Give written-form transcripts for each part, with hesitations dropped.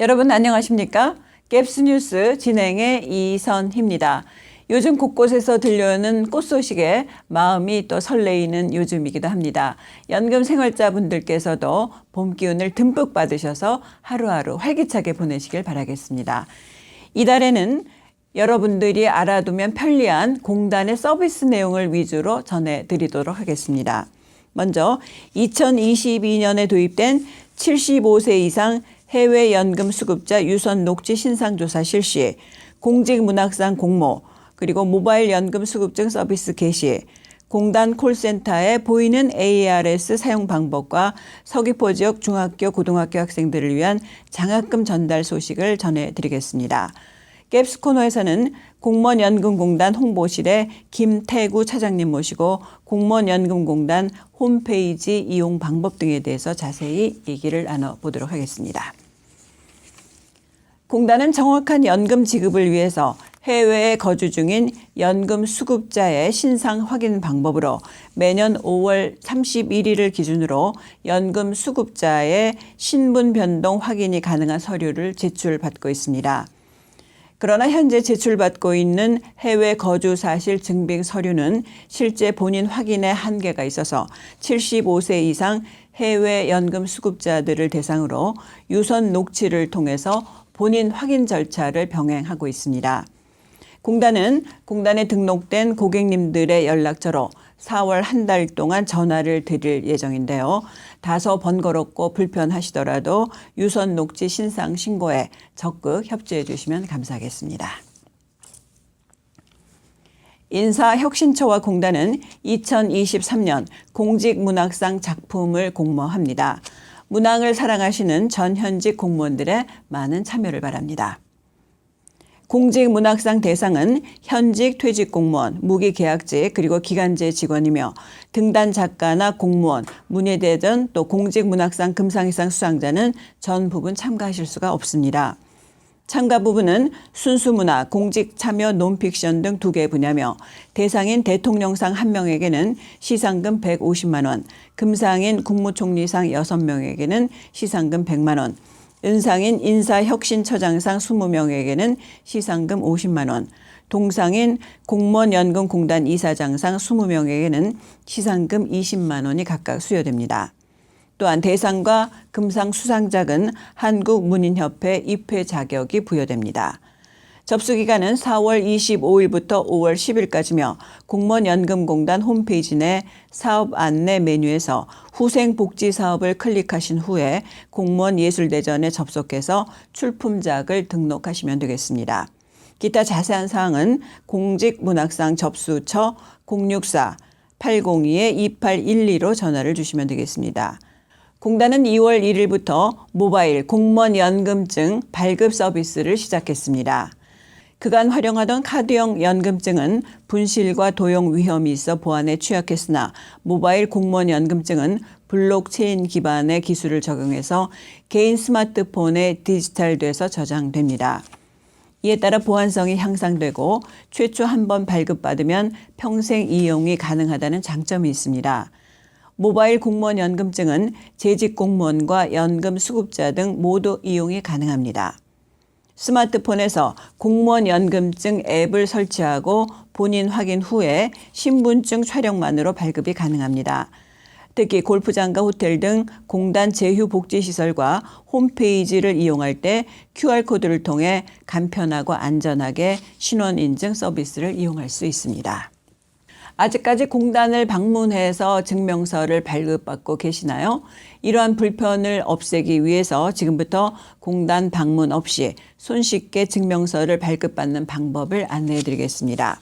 여러분 안녕하십니까? 갭스뉴스 진행의 이선희입니다. 요즘 곳곳에서 들려오는 꽃 소식에 마음이 또 설레이는 요즘이기도 합니다. 연금 생활자분들께서도 봄 기운을 듬뿍 받으셔서 하루하루 활기차게 보내시길 바라겠습니다. 이달에는 여러분들이 알아두면 편리한 공단의 서비스 내용을 위주로 전해드리도록 하겠습니다. 먼저 2022년에 도입된 75세 이상 해외 연금 수급자 유선 녹취 신상조사 실시, 공직문학상 공모, 그리고 모바일 연금 수급증 서비스 개시, 공단 콜센터에 보이는 ARS 사용 방법과 서귀포 지역 중학교, 고등학교 학생들을 위한 장학금 전달 소식을 전해드리겠습니다. 갭스 코너에서는 공무원연금공단 홍보실의 김태구 차장님 모시고 공무원연금공단 홈페이지 이용 방법 등에 대해서 자세히 얘기를 나눠보도록 하겠습니다. 공단은 정확한 연금 지급을 위해서 해외에 거주 중인 연금 수급자의 신상 확인 방법으로 매년 5월 31일을 기준으로 연금 수급자의 신분 변동 확인이 가능한 서류를 제출받고 있습니다. 그러나 현재 제출받고 있는 해외 거주 사실 증빙 서류는 실제 본인 확인에 한계가 있어서 75세 이상 해외 연금 수급자들을 대상으로 유선 녹취를 통해서 본인 확인 절차를 병행하고 있습니다. 공단은 공단에 등록된 고객님들의 연락처로 4월 한 달 동안 전화를 드릴 예정인데요. 다소 번거롭고 불편하시더라도 유선 녹취 신상 신고에 적극 협조해 주시면 감사하겠습니다. 인사혁신처와 공단은 2023년 공직문학상 작품을 공모합니다. 문학을 사랑하시는 전현직 공무원들의 많은 참여를 바랍니다. 공직문학상 대상은 현직 퇴직 공무원, 무기계약직 그리고 기간제 직원이며 등단 작가나 공무원, 문예대전 또 공직문학상 금상이상 수상자는 전 부분 참가하실 수가 없습니다. 참가 부분은 순수문학, 공직참여 논픽션 등 2개 분야며 대상인 대통령상 1명에게는 시상금 150만 원, 금상인 국무총리상 6명에게는 시상금 100만 원, 은상인 인사혁신처장상 20명에게는 시상금 50만 원, 동상인 공무원연금공단 이사장상 20명에게는 시상금 20만 원이 각각 수여됩니다. 또한 대상과 금상 수상작은 한국문인협회 입회 자격이 부여됩니다. 접수기간은 4월 25일부터 5월 10일까지며 공무원연금공단 홈페이지 내 사업 안내 메뉴에서 후생복지사업을 클릭하신 후에 공무원 예술대전에 접속해서 출품작을 등록하시면 되겠습니다. 기타 자세한 사항은 공직문학상 접수처 064-802-2812로 전화를 주시면 되겠습니다. 공단은 2월 1일부터 모바일 공무원 연금증 발급 서비스를 시작했습니다. 그간 활용하던 카드형 연금증은 분실과 도용 위험이 있어 보안에 취약했으나 모바일 공무원 연금증은 블록체인 기반의 기술을 적용해서 개인 스마트폰에 디지털돼서 저장됩니다. 이에 따라 보안성이 향상되고 최초 한 번 발급받으면 평생 이용이 가능하다는 장점이 있습니다. 모바일 공무원 연금증은 재직 공무원과 연금 수급자 등 모두 이용이 가능합니다. 스마트폰에서 공무원 연금증 앱을 설치하고 본인 확인 후에 신분증 촬영만으로 발급이 가능합니다. 특히 골프장과 호텔 등 공단 제휴복지시설과 홈페이지를 이용할 때 QR코드를 통해 간편하고 안전하게 신원인증 서비스를 이용할 수 있습니다. 아직까지 공단을 방문해서 증명서를 발급받고 계시나요? 이러한 불편을 없애기 위해서 지금부터 공단 방문 없이 손쉽게 증명서를 발급받는 방법을 안내해 드리겠습니다.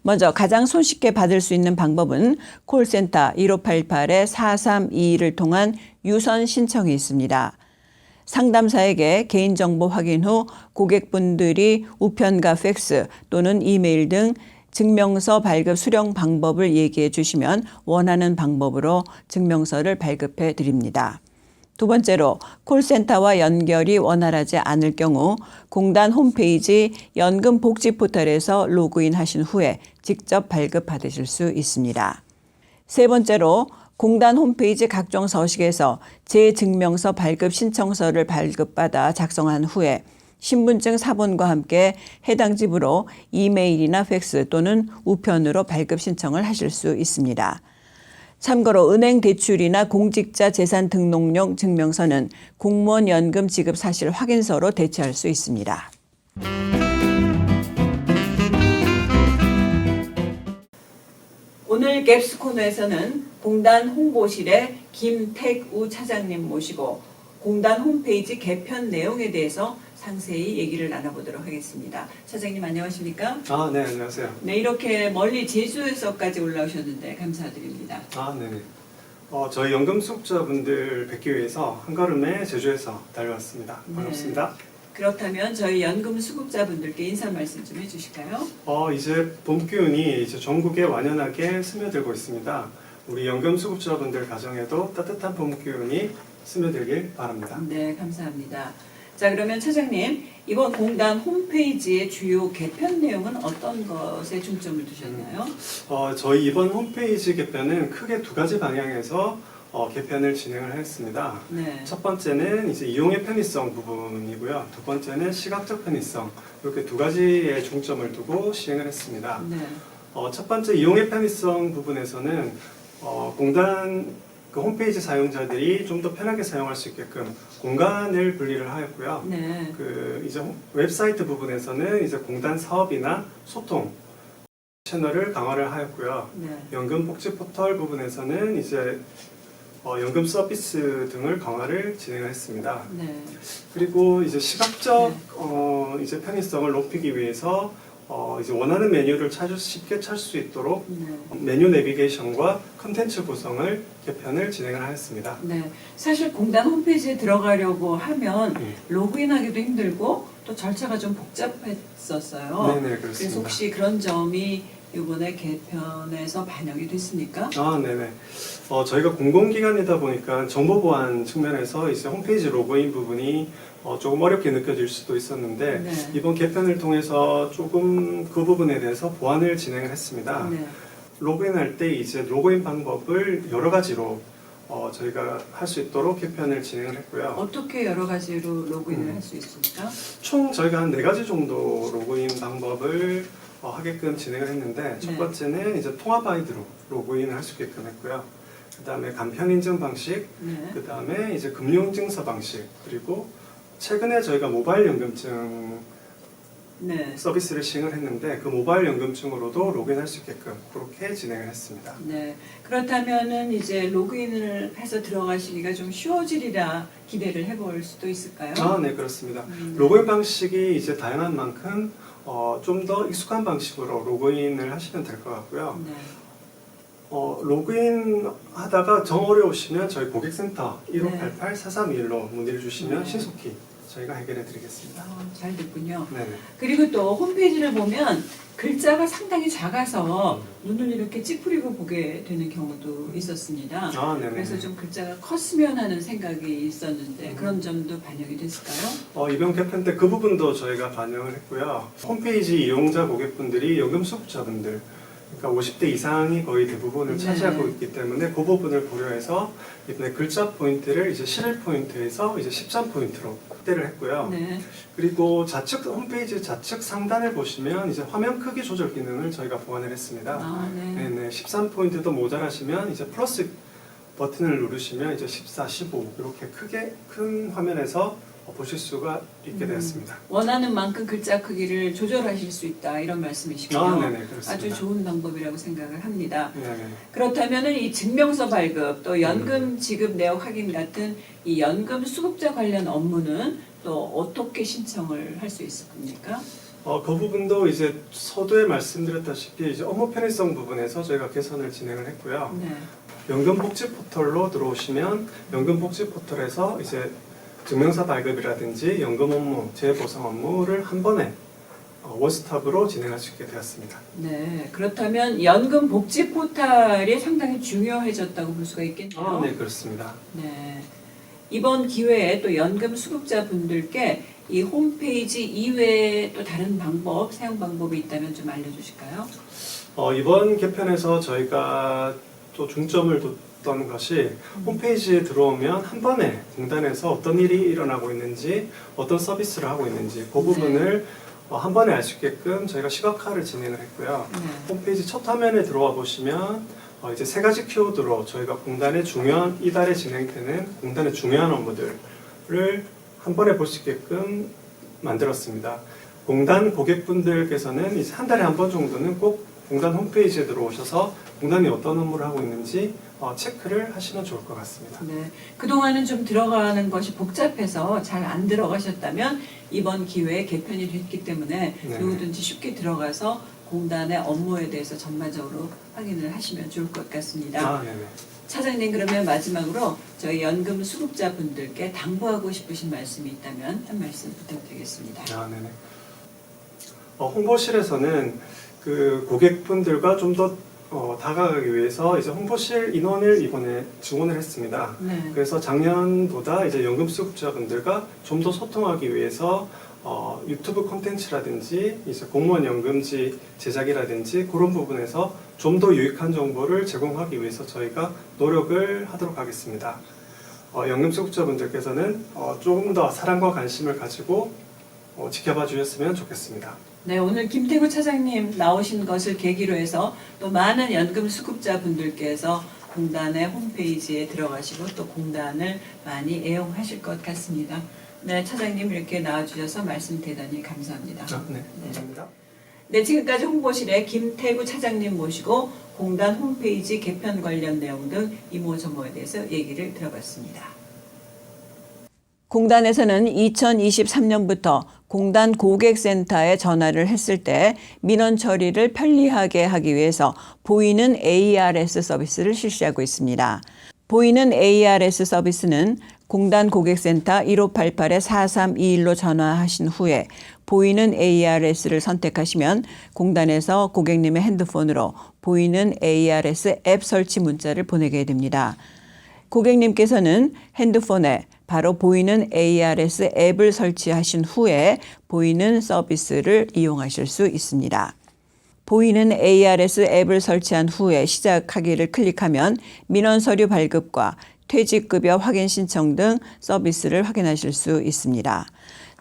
먼저 가장 손쉽게 받을 수 있는 방법은 콜센터 1588-4322를 통한 유선 신청이 있습니다. 상담사에게 개인정보 확인 후 고객분들이 우편과 팩스 또는 이메일 등 증명서 발급 수령 방법을 얘기해 주시면 원하는 방법으로 증명서를 발급해 드립니다. 두 번째로 콜센터와 연결이 원활하지 않을 경우 공단 홈페이지 연금복지포털에서 로그인 하신 후에 직접 발급받으실 수 있습니다. 세 번째로 공단 홈페이지 각종 서식에서 재증명서 발급 신청서를 발급받아 작성한 후에 신분증 사본과 함께 해당 집으로 이메일이나 팩스 또는 우편으로 발급 신청을 하실 수 있습니다. 참고로 은행 대출이나 공직자 재산 등록용 증명서는 공무원 연금 지급 사실 확인서로 대체할 수 있습니다. 오늘 갭스 코너에서는 공단 홍보실의 김택우 차장님 모시고 공단 홈페이지 개편 내용에 대해서 상세히 얘기를 나눠보도록 하겠습니다. 차장님 안녕하십니까? 네, 안녕하세요. 네, 이렇게 멀리 제주에서까지 올라오셨는데 감사드립니다. 네네. 저희 연금수급자분들 뵙기 위해서 한걸음에 제주에서 달려왔습니다. 반갑습니다. 네. 그렇다면 저희 연금 수급자분들께 인사 말씀 좀 해주실까요? 이제 봄 기운이 이제 전국에 완연하게 스며들고 있습니다. 우리 연금수급자분들 가정에도 따뜻한 봄 기운이 스며들길 바랍니다. 네, 감사합니다. 자, 그러면 차장님, 이번 공단 홈페이지의 주요 개편 내용은 어떤 것에 중점을 두셨나요? 저희 이번 홈페이지 개편은 크게 두 가지 방향에서 개편을 진행을 했습니다. 네. 첫 번째는 이제 이용의 편의성 부분이고요. 두 번째는 시각적 편의성. 이렇게 두 가지에 중점을 두고 시행을 했습니다. 네. 첫 번째 이용의 편의성 부분에서는 공단 그 홈페이지 사용자들이 좀 더 편하게 사용할 수 있게끔 공간을 분리를 하였고요. 네. 그 이제 웹사이트 부분에서는 이제 공단 사업이나 소통 채널을 강화를 하였고요. 네. 연금복지 포털 부분에서는 이제 연금 서비스 등을 강화를 진행을 했습니다. 네. 그리고 이제 시각적 이제 편의성을 높이기 위해서 이제 원하는 메뉴를 쉽게 찾을 수 있도록 네. 메뉴 내비게이션과 컨텐츠 구성을 개편을 진행을 하였습니다. 네. 사실 공단 홈페이지에 들어가려고 하면 로그인하기도 힘들고 또 절차가 좀 복잡했었어요. 네네, 그렇습니다. 그래서 혹시 그런 점이 이번에 개편에서 반영이 됐습니까? 네네. 저희가 공공기관이다 보니까 정보 보안 측면에서 이제 홈페이지 로그인 부분이 조금 어렵게 느껴질 수도 있었는데 네. 이번 개편을 통해서 조금 그 부분에 대해서 보완을 진행을 했습니다. 네. 로그인할 때 이제 로그인 방법을 여러 가지로 저희가 할 수 있도록 개편을 진행을 했고요. 어떻게 여러 가지로 로그인을 할 수 있습니까? 총 저희가 한 4가지 정도 로그인 방법을 하게끔 진행을 했는데 첫 네. 번째는 이제 통합 아이디로 로그인을 할 수 있게끔 했고요. 그 다음에 간편 인증 방식, 네. 그 다음에 이제 금융증서 방식, 그리고 최근에 저희가 모바일 연금증 네. 서비스를 시행을 했는데 그 모바일 연금증으로도 로그인할 수 있게끔 그렇게 진행을 했습니다. 네. 그렇다면은 이제 로그인을 해서 들어가시기가 좀 쉬워지리라 기대를 해볼 수도 있을까요? 네, 그렇습니다. 로그인 방식이 이제 다양한 만큼 좀 더 익숙한 방식으로 로그인을 하시면 될 것 같고요. 네. 로그인 하다가 정 어려우시면 저희 고객센터 1588-4321로 문의를 주시면 네. 신속히 저희가 해결해 드리겠습니다. 잘 됐군요. 네네. 그리고 또 홈페이지를 보면 글자가 상당히 작아서 눈을 이렇게 찌푸리고 보게 되는 경우도 있었습니다. 네네. 그래서 좀 글자가 컸으면 하는 생각이 있었는데 그런 점도 반영이 됐을까요? 이번 개편 때 그 부분도 저희가 반영을 했고요. 홈페이지 이용자 고객분들이 연금수급자분들, 그러니까 50대 이상이 거의 대부분을 네. 차지하고 있기 때문에 그 부분을 고려해서 이번에 글자 포인트를 이제 11포인트에서 이제 13포인트로 확대를 했고요. 네. 그리고 좌측 홈페이지 좌측 상단을 보시면 이제 화면 크기 조절 기능을 저희가 보완을 했습니다. 네. 네네, 13포인트도 모자라시면 이제 플러스 버튼을 누르시면 이제 14, 15 이렇게 크게 큰 화면에서 보실 수가 있게 되었습니다. 원하는 만큼 글자 크기를 조절하실 수 있다 이런 말씀이시군요. 네네, 그렇습니다. 아주 좋은 방법이라고 생각을 합니다. 네네. 그렇다면은 이 증명서 발급 또 연금 지급 내역 확인 같은 이 연금 수급자 관련 업무는 또 어떻게 신청을 할 수 있을 겁니까? 그 부분도 이제 서두에 말씀드렸다시피 이제 업무 편의성 부분에서 저희가 개선을 진행을 했고요. 네. 연금복지 포털로 들어오시면 연금복지 포털에서 이제 증명서 발급이라든지 연금 업무, 재보상 업무를 한 번에 원스톱으로 진행할 수 있게 되었습니다. 네. 그렇다면 연금 복지 포털이 상당히 중요해졌다고 볼 수가 있겠네요. 네, 그렇습니다. 네. 이번 기회에 또 연금 수급자분들께 이 홈페이지 이외에 또 다른 방법, 사용 방법이 있다면 좀 알려주실까요? 이번 개편에서 저희가 또 중점을 싶었던 것이 홈페이지에 들어오면 한 번에 공단에서 어떤 일이 일어나고 있는지, 어떤 서비스를 하고 있는지 그 부분을 한 번에 알 수 있게끔 저희가 시각화를 진행을 했고요. 홈페이지 첫 화면에 들어와 보시면 이제 세 가지 키워드로 저희가 공단의 중요한 이달에 진행되는 공단의 중요한 업무들을 한 번에 볼 수 있게끔 만들었습니다. 공단 고객분들께서는 이제 한 달에 한 번 정도는 꼭 공단 홈페이지에 들어오셔서 공단이 어떤 업무를 하고 있는지 체크를 하시면 좋을 것 같습니다. 네, 그동안은 좀 들어가는 것이 복잡해서 잘 안 들어가셨다면 이번 기회에 개편이 됐기 때문에 네. 누구든지 쉽게 들어가서 공단의 업무에 대해서 전반적으로 확인을 하시면 좋을 것 같습니다. 네네. 차장님, 그러면 마지막으로 저희 연금 수급자분들께 당부하고 싶으신 말씀이 있다면 한 말씀 부탁드리겠습니다. 네네. 홍보실에서는 그 고객분들과 좀 더 다가가기 위해서 이제 홍보실 인원을 이번에 증원을 했습니다. 네. 그래서 작년보다 이제 연금 수급자분들과 좀 더 소통하기 위해서 유튜브 콘텐츠라든지 이제 공무원 연금지 제작이라든지 그런 부분에서 좀 더 유익한 정보를 제공하기 위해서 저희가 노력을 하도록 하겠습니다. 연금 수급자분들께서는 조금 더 사랑과 관심을 가지고 지켜봐 주셨으면 좋겠습니다. 네, 오늘 김태구 차장님 나오신 것을 계기로 해서 또 많은 연금 수급자분들께서 공단의 홈페이지에 들어가시고 또 공단을 많이 애용하실 것 같습니다. 네, 차장님 이렇게 나와주셔서 말씀 대단히 감사합니다. 네, 감사합니다. 네, 지금까지 홍보실의 김태구 차장님 모시고 공단 홈페이지 개편 관련 내용 등 이모저모에 대해서 얘기를 들어봤습니다. 공단에서는 2023년부터 공단 고객센터에 전화를 했을 때 민원 처리를 편리하게 하기 위해서 보이는 ARS 서비스를 실시하고 있습니다. 보이는 ARS 서비스는 공단 고객센터 1588-4321로 전화하신 후에 보이는 ARS를 선택하시면 공단에서 고객님의 핸드폰으로 보이는 ARS 앱 설치 문자를 보내게 됩니다. 고객님께서는 핸드폰에 바로 보이는 ARS 앱을 설치하신 후에 보이는 서비스를 이용하실 수 있습니다. 보이는 ARS 앱을 설치한 후에 시작하기를 클릭하면 민원 서류 발급과 퇴직급여 확인 신청 등 서비스를 확인하실 수 있습니다.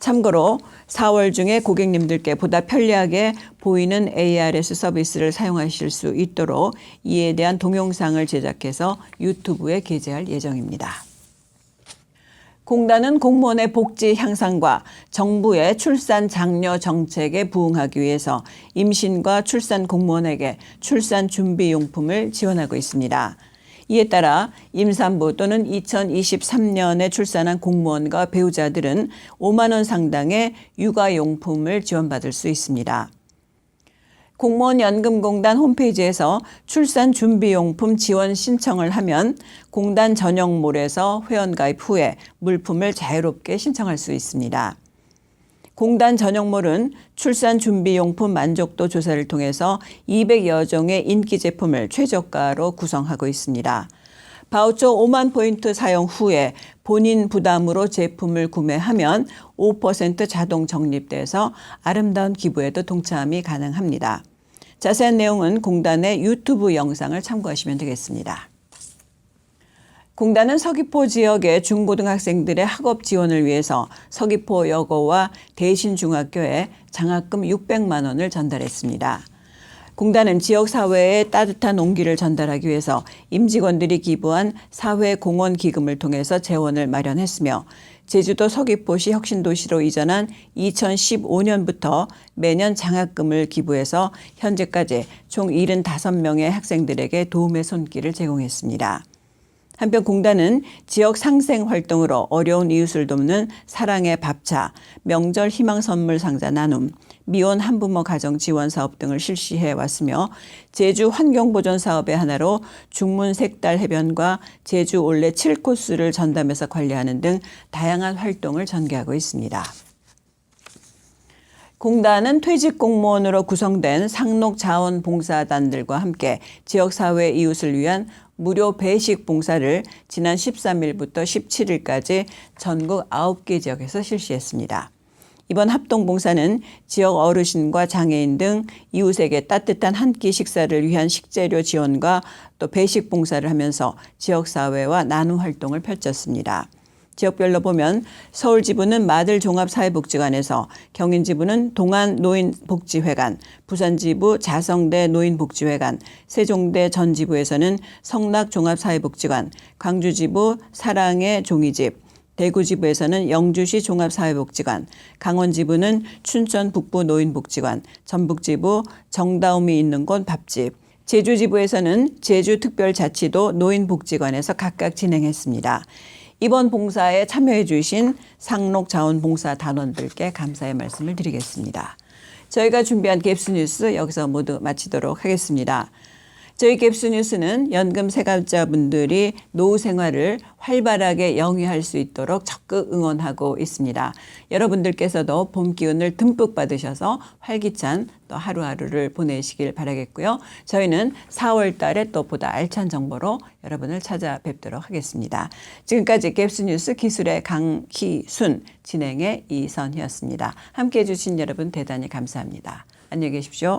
참고로 4월 중에 고객님들께 보다 편리하게 보이는 ARS 서비스를 사용하실 수 있도록 이에 대한 동영상을 제작해서 유튜브에 게재할 예정입니다. 공단은 공무원의 복지 향상과 정부의 출산 장려 정책에 부응하기 위해서 임신과 출산 공무원에게 출산 준비용품을 지원하고 있습니다. 이에 따라 임산부 또는 2023년에 출산한 공무원과 배우자들은 5만 원 상당의 육아용품을 지원받을 수 있습니다. 공무원연금공단 홈페이지에서 출산 준비용품 지원 신청을 하면 공단 전용몰에서 회원가입 후에 물품을 자유롭게 신청할 수 있습니다. 공단 전용몰은 출산 준비용품 만족도 조사를 통해서 200여 종의 인기 제품을 최저가로 구성하고 있습니다. 바우처 5만 포인트 사용 후에 본인 부담으로 제품을 구매하면 5% 자동 적립돼서 아름다운 기부에도 동참이 가능합니다. 자세한 내용은 공단의 유튜브 영상을 참고하시면 되겠습니다. 공단은 서귀포 지역의 중고등학생들의 학업 지원을 위해서 서귀포 여고와 대신중학교에 장학금 600만 원을 전달했습니다. 공단은 지역사회에 따뜻한 온기를 전달하기 위해서 임직원들이 기부한 사회공헌기금을 통해서 재원을 마련했으며 제주도 서귀포시 혁신도시로 이전한 2015년부터 매년 장학금을 기부해서 현재까지 총 75명의 학생들에게 도움의 손길을 제공했습니다. 한편 공단은 지역 상생 활동으로 어려운 이웃을 돕는 사랑의 밥차, 명절 희망 선물 상자 나눔, 미혼 한부모 가정 지원 사업 등을 실시해 왔으며 제주 환경보존 사업의 하나로 중문 색달 해변과 제주 올레 7코스를 전담해서 관리하는 등 다양한 활동을 전개하고 있습니다. 공단은 퇴직 공무원으로 구성된 상록자원봉사단들과 함께 지역사회 이웃을 위한 무료 배식 봉사를 지난 13일부터 17일까지 전국 9개 지역에서 실시했습니다. 이번 합동봉사는 지역 어르신과 장애인 등 이웃에게 따뜻한 한 끼 식사를 위한 식재료 지원과 또 배식 봉사를 하면서 지역사회와 나눔 활동을 펼쳤습니다. 지역별로 보면 서울 지부는 마들 종합사회복지관에서, 경인 지부는 동안 노인복지회관, 부산 지부 자성대 노인복지회관, 세종대 전 지부에서는 성락 종합사회복지관, 광주 지부 사랑의 종이집, 대구 지부에서는 영주시 종합사회복지관, 강원 지부는 춘천 북부 노인복지관, 전북 지부 정다움이 있는 곳 밥집, 제주 지부에서는 제주특별자치도 노인복지관에서 각각 진행했습니다. 이번 봉사에 참여해 주신 상록자원봉사 단원들께 감사의 말씀을 드리겠습니다. 저희가 준비한 갭스 뉴스 여기서 모두 마치도록 하겠습니다. 저희 갭스 뉴스는 연금 세갑자분들이 노후 생활을 활발하게 영위할 수 있도록 적극 응원하고 있습니다. 여러분들께서도 봄 기운을 듬뿍 받으셔서 활기찬 또 하루하루를 보내시길 바라겠고요. 저희는 4월 달에 또 보다 알찬 정보로 여러분을 찾아뵙도록 하겠습니다. 지금까지 갭스 뉴스 기술의 강희순, 진행의 이선희였습니다. 함께해 주신 여러분 대단히 감사합니다. 안녕히 계십시오.